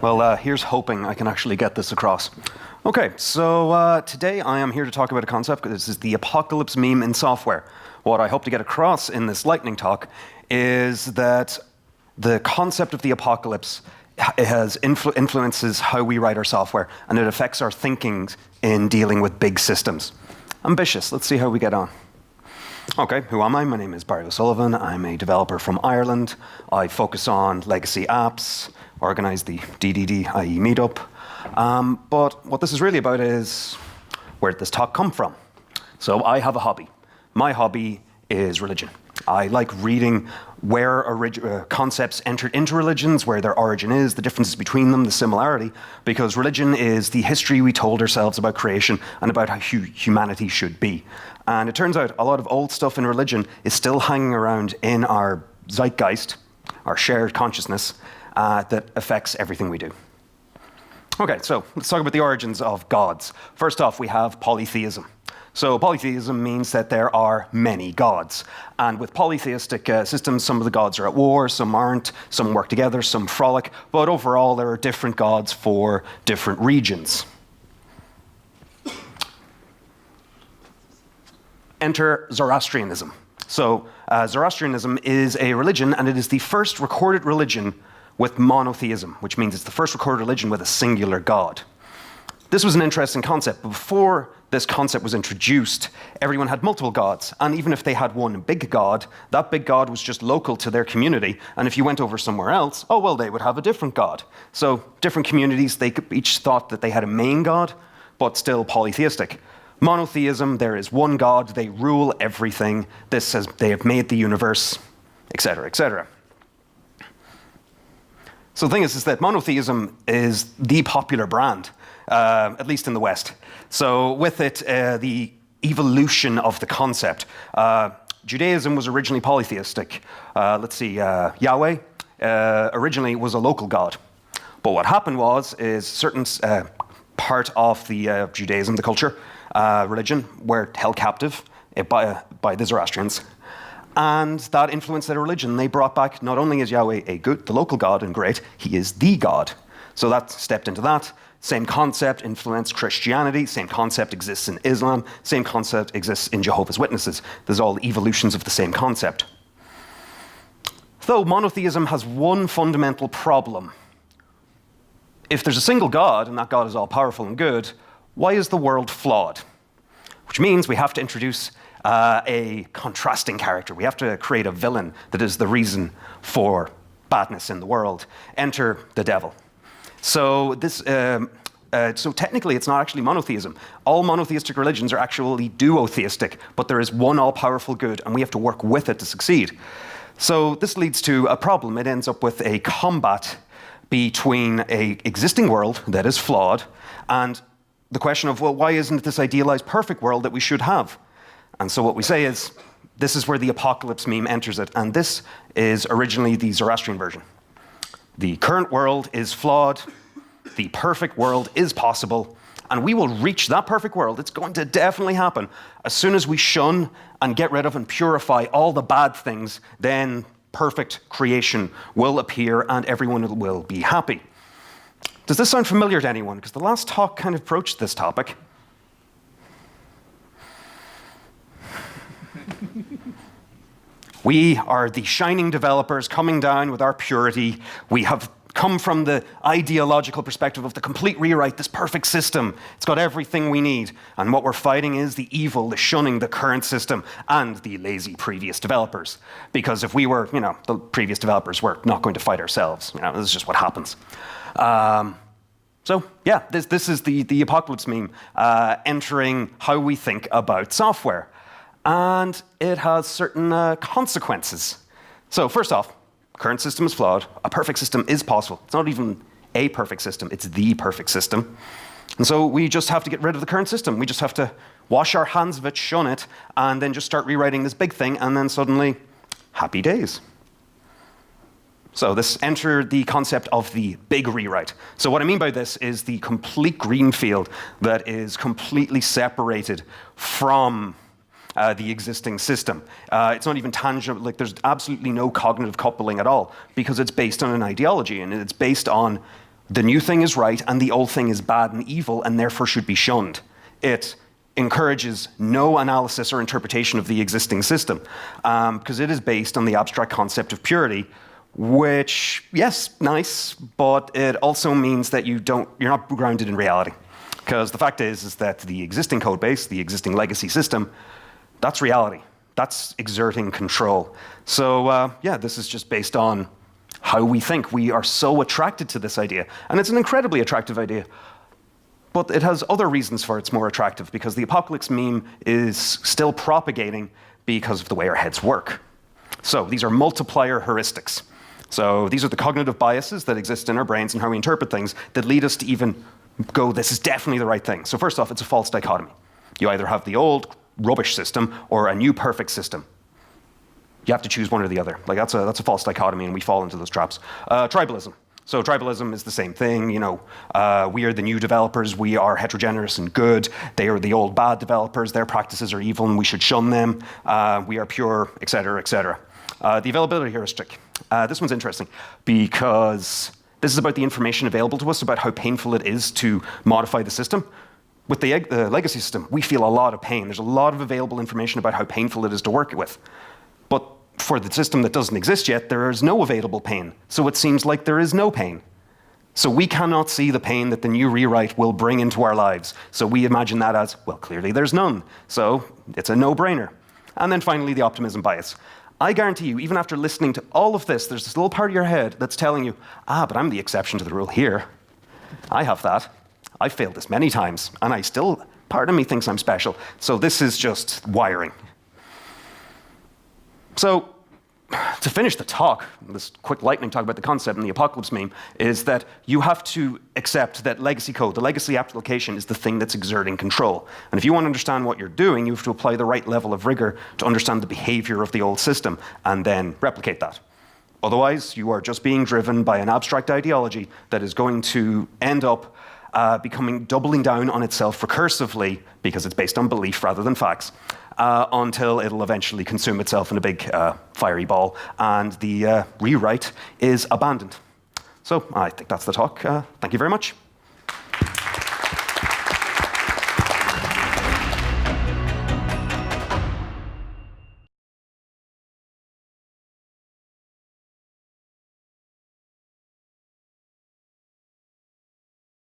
Well, here's hoping I can actually get this across. Okay, so today I am here to talk about a concept. This is the apocalypse meme in software. What I hope to get across in this lightning talk is that the concept of the apocalypse influences how we write our software, and it affects our thinking in dealing with big systems. Ambitious, let's see how we get on. Okay, who am I? My name is Sullivan. I'm a developer from Ireland. I focus on legacy apps, organize the DDD, i.e. meetup. But what this is really about is, where did this talk come from? So I have a hobby. My hobby is religion. I like reading where concepts entered into religions, where their origin is, the differences between them, the similarity, because religion is the history we told ourselves about creation and about how humanity should be. And it turns out a lot of old stuff in religion is still hanging around in our zeitgeist, our shared consciousness, that affects everything we do. Okay, so let's talk about the origins of gods. First off, we have polytheism. So polytheism means that there are many gods. And with polytheistic systems, some of the gods are at war, some aren't, some work together, some frolic, but overall there are different gods for different regions. Enter Zoroastrianism. So Zoroastrianism is a religion, and it is the first recorded religion with monotheism, which means it's the first recorded religion with a singular god. This was an interesting concept. Before this concept was introduced, everyone had multiple gods, and even if they had one big god, that big god was just local to their community, and if you went over somewhere else, oh well, they would have a different god. So different communities, they each thought that they had a main god, but still polytheistic. Monotheism, there is one god, they rule everything, this says they have made the universe, etc., etc. So the thing is that monotheism is the popular brand, at least in the West. So with it, the evolution of the concept. Judaism was originally polytheistic. Yahweh originally was a local god. But what happened is certain part of the Judaism, the culture, religion, were held captive by the Zoroastrians. And that influenced their religion. They brought back, not only is Yahweh the local god and great, he is the god. So that stepped into that. Same concept influenced Christianity. Same concept exists in Islam. Same concept exists in Jehovah's Witnesses. There's all evolutions of the same concept. Though monotheism has one fundamental problem. If there's a single God, and that God is all-powerful and good, why is the world flawed? Which means we have to introduce a contrasting character. We have to create a villain that is the reason for badness in the world. Enter the devil. So so technically it's not actually monotheism. All monotheistic religions are actually duotheistic, but there is one all-powerful good, and we have to work with it to succeed. So this leads to a problem. It ends up with a combat between an existing world that is flawed and the question of, well, why isn't it this idealized perfect world that we should have? And so what we say is, this is where the apocalypse meme enters it, and this is originally the Zoroastrian version. The current world is flawed, the perfect world is possible, and we will reach that perfect world. It's going to definitely happen. As soon as we shun and get rid of and purify all the bad things, then perfect creation will appear and everyone will be happy. Does this sound familiar to anyone? Because the last talk kind of broached this topic. We are the shining developers coming down with our purity. We have come from the ideological perspective of the complete rewrite, this perfect system. It's got everything we need. And what we're fighting is the evil, the shunning, the current system, and the lazy previous developers. Because if we were, the previous developers, we're not going to fight ourselves. This is just what happens. So yeah, this is the apocalypse meme entering how we think about software. And it has certain consequences. So first off, current system is flawed. A perfect system is possible. It's not even a perfect system. It's the perfect system. And so we just have to get rid of the current system. We just have to wash our hands of it, shun it, and then just start rewriting this big thing, and then suddenly, happy days. So this entered the concept of the big rewrite. So what I mean by this is the complete green field that is completely separated from the existing system. It's not even tangible, like there's absolutely no cognitive coupling at all because it's based on an ideology and it's based on the new thing is right and the old thing is bad and evil and therefore should be shunned. It encourages no analysis or interpretation of the existing system because it is based on the abstract concept of purity, which, yes, nice, but it also means that you're not grounded in reality. Because the fact is that the existing code base, the existing legacy system, that's reality. That's exerting control. So yeah, this is just based on how we think. We are so attracted to this idea, and it's an incredibly attractive idea. But it has other reasons for it's more attractive, because the apocalypse meme is still propagating because of the way our heads work. So these are multiplier heuristics. So these are the cognitive biases that exist in our brains and how we interpret things that lead us to even go, this is definitely the right thing. So first off, it's a false dichotomy. You either have the old rubbish system or a new perfect system. You have to choose one or the other. Like that's a false dichotomy, and we fall into those traps. Tribalism. So tribalism is the same thing. You know, we are the new developers. We are heterogeneous and good. They are the old bad developers. Their practices are evil, and we should shun them. We are pure, et cetera, et cetera. The availability heuristic. This one's interesting because this is about the information available to us about how painful it is to modify the system. With the legacy system, we feel a lot of pain. There's a lot of available information about how painful it is to work with. But for the system that doesn't exist yet, there is no available pain. So it seems like there is no pain. So we cannot see the pain that the new rewrite will bring into our lives. So we imagine that as, well, clearly there's none. So it's a no-brainer. And then finally, the optimism bias. I guarantee you, even after listening to all of this, there's this little part of your head that's telling you, but I'm the exception to the rule here. I have that. I've failed this many times, and I still, part of me thinks I'm special. So this is just wiring. So to finish the talk, this quick lightning talk about the concept and the apocalypse meme, is that you have to accept that legacy code, the legacy application, is the thing that's exerting control. And if you want to understand what you're doing, you have to apply the right level of rigor to understand the behavior of the old system and then replicate that. Otherwise, you are just being driven by an abstract ideology that is going to end up doubling down on itself recursively, because it's based on belief rather than facts, until it'll eventually consume itself in a big fiery ball, and the rewrite is abandoned. So I think that's the talk. Thank you very much.